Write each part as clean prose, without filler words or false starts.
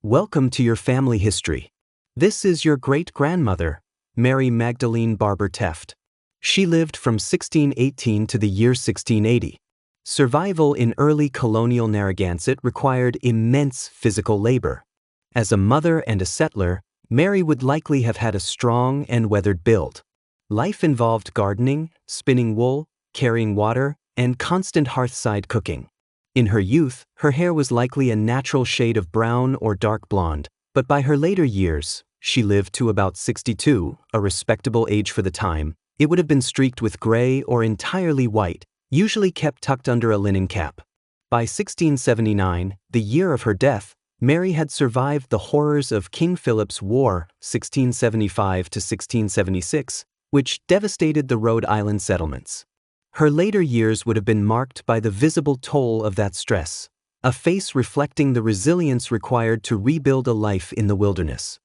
Welcome to your family history. This is your great-grandmother, Mary Magdalene Barber Tefft. She lived from 1618 to the year 1680. Survival in early colonial Narragansett required immense physical labor. As a mother and a settler, Mary would likely have had a strong and weathered build. Life involved gardening, spinning wool, carrying water, and constant hearthside cooking. In her youth, her hair was likely a natural shade of brown or dark blonde, but by her later years, she lived to about 62, a respectable age for the time. It would have been streaked with gray or entirely white, usually kept tucked under a linen cap. By 1679, the year of her death, Mary had survived the horrors of King Philip's War, 1675 to 1676, which devastated the Rhode Island settlements. Her later years would have been marked by the visible toll of that stress, a face reflecting the resilience required to rebuild a life in the wilderness.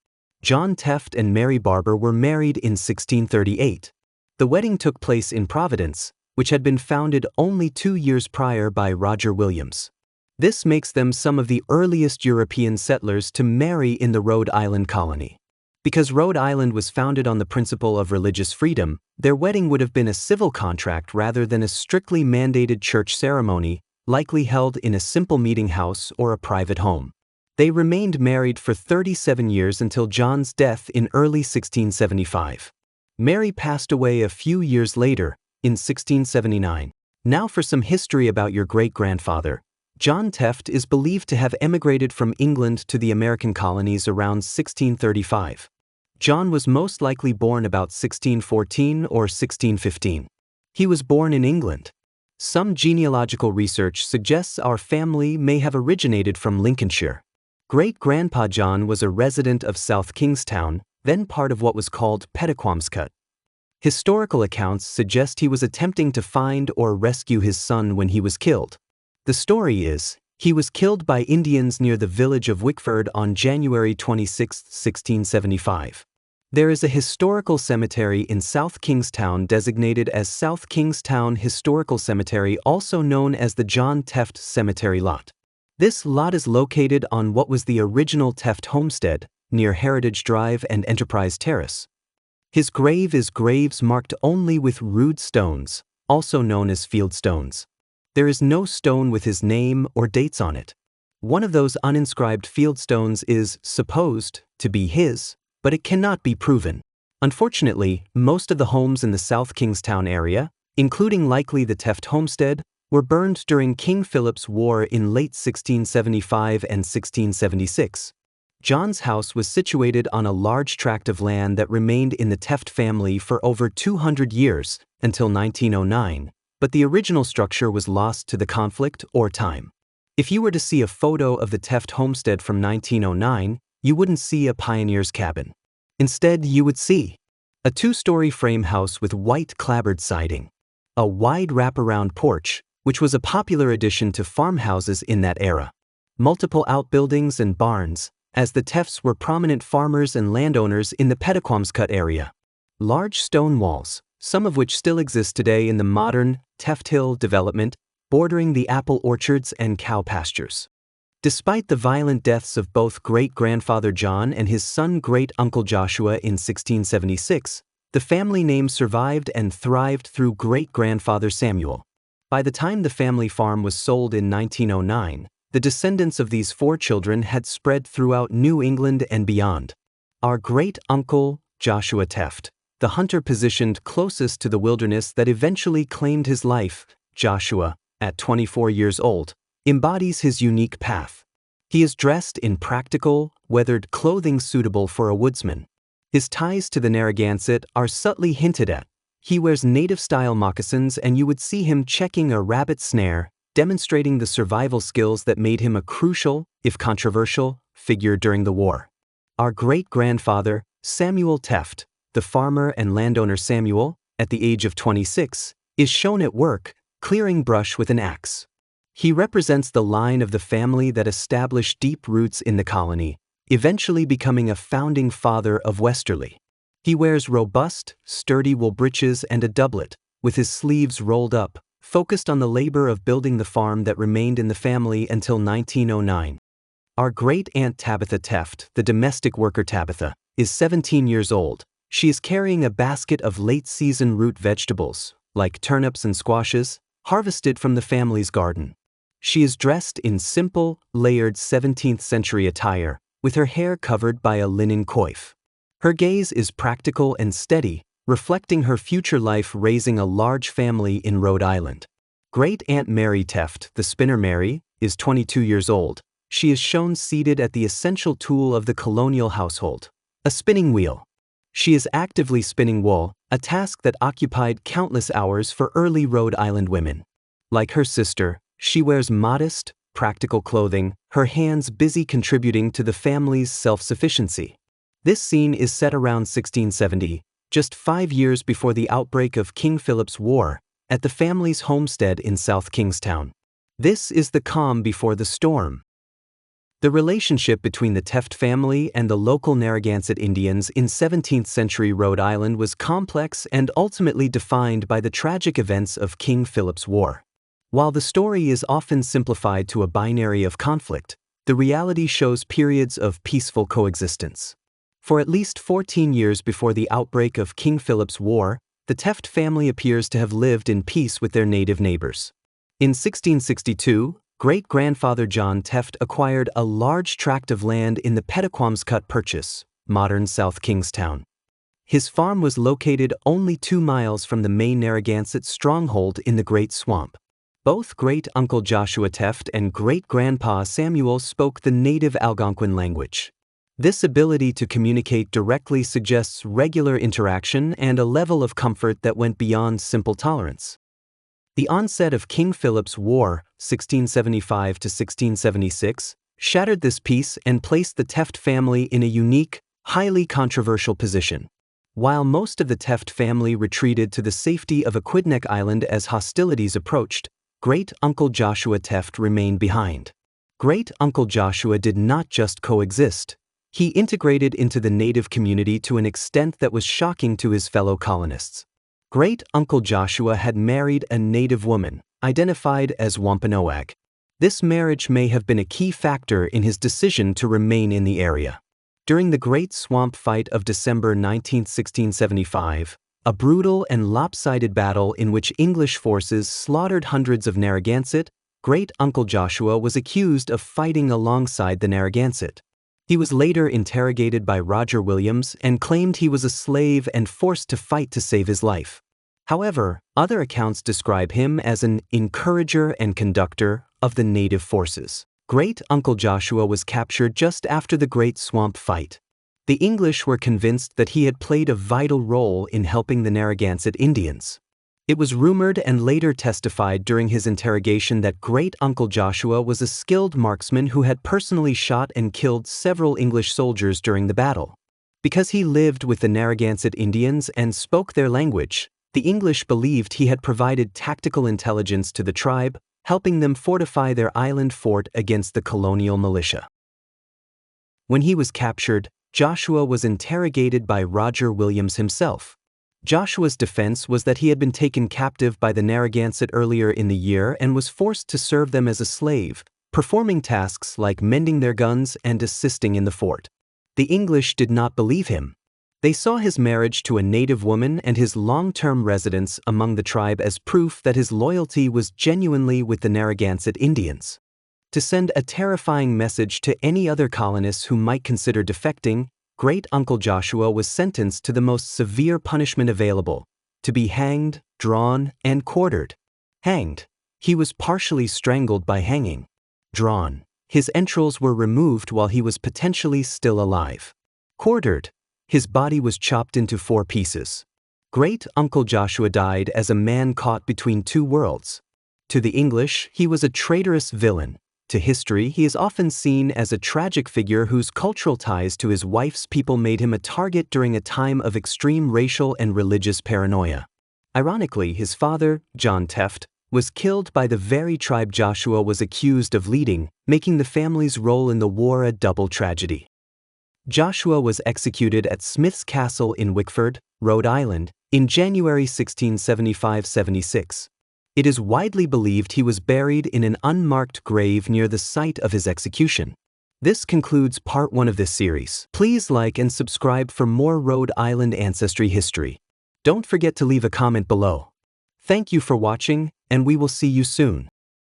John Tefft and Mary Barber were married in 1638. The wedding took place in Providence, which had been founded only 2 years prior by Roger Williams. This makes them some of the earliest European settlers to marry in the Rhode Island colony. Because Rhode Island was founded on the principle of religious freedom, their wedding would have been a civil contract rather than a strictly mandated church ceremony, likely held in a simple meeting house or a private home. They remained married for 37 years until John's death in early 1675. Mary passed away a few years later, in 1679. Now for some history about your great-grandfather. John Tefft is believed to have emigrated from England to the American colonies around 1635. John was most likely born about 1614 or 1615. He was born in England. Some genealogical research suggests our family may have originated from Lincolnshire. Great-grandpa John was a resident of South Kingstown, then part of what was called Pettaquamscut. Historical accounts suggest he was attempting to find or rescue his son when he was killed. The story is, he was killed by Indians near the village of Wickford on January 26, 1675. There is a historical cemetery in South Kingstown designated as South Kingstown Historical Cemetery, also known as the John Tefft Cemetery Lot. This lot is located on what was the original Tefft homestead, near Heritage Drive and Enterprise Terrace. His grave is graves marked only with rude stones, also known as field stones. There is no stone with his name or dates on it. One of those uninscribed field stones is supposed to be his, but it cannot be proven. Unfortunately, most of the homes in the South Kingstown area, including likely the Tefft homestead, were burned during King Philip's War in late 1675 and 1676. John's house was situated on a large tract of land that remained in the Tefft family for over 200 years, until 1909. But the original structure was lost to the conflict or time. If you were to see a photo of the Tefft homestead from 1909, you wouldn't see a pioneer's cabin. Instead, you would see a 2-story frame house with white clapboard siding, a wide wraparound porch, which was a popular addition to farmhouses in that era, multiple outbuildings and barns, as the Teffts were prominent farmers and landowners in the Pettaquamscut area, large stone walls, some of which still exist today in the modern Tefft Hill development, bordering the apple orchards and cow pastures. Despite the violent deaths of both great-grandfather John and his son great-uncle Joshua in 1676, the family name survived and thrived through great-grandfather Samuel. By the time the family farm was sold in 1909, the descendants of these 4 children had spread throughout New England and beyond. Our great-uncle, Joshua Tefft, the hunter positioned closest to the wilderness that eventually claimed his life, Joshua, at 24 years old, embodies his unique path. He is dressed in practical, weathered clothing suitable for a woodsman. His ties to the Narragansett are subtly hinted at. He wears native-style moccasins, and you would see him checking a rabbit snare, demonstrating the survival skills that made him a crucial, if controversial, figure during the war. Our great-grandfather, Samuel Tefft, the farmer and landowner Samuel, at the age of 26, is shown at work, clearing brush with an axe. He represents the line of the family that established deep roots in the colony, eventually becoming a founding father of Westerly. He wears robust, sturdy wool breeches and a doublet, with his sleeves rolled up, focused on the labor of building the farm that remained in the family until 1909. Our great-aunt Tabitha Tefft, the domestic worker Tabitha, is 17 years old. She is carrying a basket of late-season root vegetables, like turnips and squashes, harvested from the family's garden. She is dressed in simple, layered 17th-century attire, with her hair covered by a linen coif. Her gaze is practical and steady, reflecting her future life raising a large family in Rhode Island. Great-aunt Mary Tefft, the spinner Mary, is 22 years old. She is shown seated at the essential tool of the colonial household, a spinning wheel. She is actively spinning wool, a task that occupied countless hours for early Rhode Island women. Like her sister, she wears modest, practical clothing, her hands busy contributing to the family's self-sufficiency. This scene is set around 1670, just 5 years before the outbreak of King Philip's War, at the family's homestead in South Kingstown. This is the calm before the storm. The relationship between the Tefft family and the local Narragansett Indians in 17th-century Rhode Island was complex and ultimately defined by the tragic events of King Philip's War. While the story is often simplified to a binary of conflict, the reality shows periods of peaceful coexistence. For at least 14 years before the outbreak of King Philip's War, the Tefft family appears to have lived in peace with their native neighbors. In 1662, great-grandfather John Tefft acquired a large tract of land in the Pettaquamscut Purchase, modern South Kingstown. His farm was located only 2 miles from the main Narragansett stronghold in the Great Swamp. Both great-uncle Joshua Tefft and great-grandpa Samuel spoke the native Algonquin language. This ability to communicate directly suggests regular interaction and a level of comfort that went beyond simple tolerance. The onset of King Philip's War, 1675 to 1676, shattered this peace and placed the Tefft family in a unique, highly controversial position. While most of the Tefft family retreated to the safety of Aquidneck Island as hostilities approached, great-uncle Joshua Tefft remained behind. Great-uncle Joshua did not just coexist. He integrated into the native community to an extent that was shocking to his fellow colonists. Great-uncle Joshua had married a native woman, identified as Wampanoag. This marriage may have been a key factor in his decision to remain in the area. During the Great Swamp Fight of December 19, 1675, a brutal and lopsided battle in which English forces slaughtered hundreds of Narragansett, great-uncle Joshua was accused of fighting alongside the Narragansett. He was later interrogated by Roger Williams and claimed he was a slave and forced to fight to save his life. However, other accounts describe him as an encourager and conductor of the native forces. Great-uncle Joshua was captured just after the Great Swamp Fight. The English were convinced that he had played a vital role in helping the Narragansett Indians. It was rumored and later testified during his interrogation that great-uncle Joshua was a skilled marksman who had personally shot and killed several English soldiers during the battle. Because he lived with the Narragansett Indians and spoke their language, the English believed he had provided tactical intelligence to the tribe, helping them fortify their island fort against the colonial militia. When he was captured, Joshua was interrogated by Roger Williams himself. Joshua's defense was that he had been taken captive by the Narragansett earlier in the year and was forced to serve them as a slave, performing tasks like mending their guns and assisting in the fort. The English did not believe him. They saw his marriage to a native woman and his long-term residence among the tribe as proof that his loyalty was genuinely with the Narragansett Indians. To send a terrifying message to any other colonists who might consider defecting, great-uncle Joshua was sentenced to the most severe punishment available, to be hanged, drawn, and quartered. Hanged. He was partially strangled by hanging. Drawn. His entrails were removed while he was potentially still alive. Quartered. His body was chopped into 4 pieces. Great-uncle Joshua died as a man caught between 2 worlds. To the English, he was a traitorous villain. To history, he is often seen as a tragic figure whose cultural ties to his wife's people made him a target during a time of extreme racial and religious paranoia. Ironically, his father, John Tefft, was killed by the very tribe Joshua was accused of leading, making the family's role in the war a double tragedy. Joshua was executed at Smith's Castle in Wickford, Rhode Island, in January 1675-76. It is widely believed he was buried in an unmarked grave near the site of his execution. This concludes part 1 of this series. Please like and subscribe for more Rhode Island ancestry history. Don't forget to leave a comment below. Thank you for watching, and we will see you soon.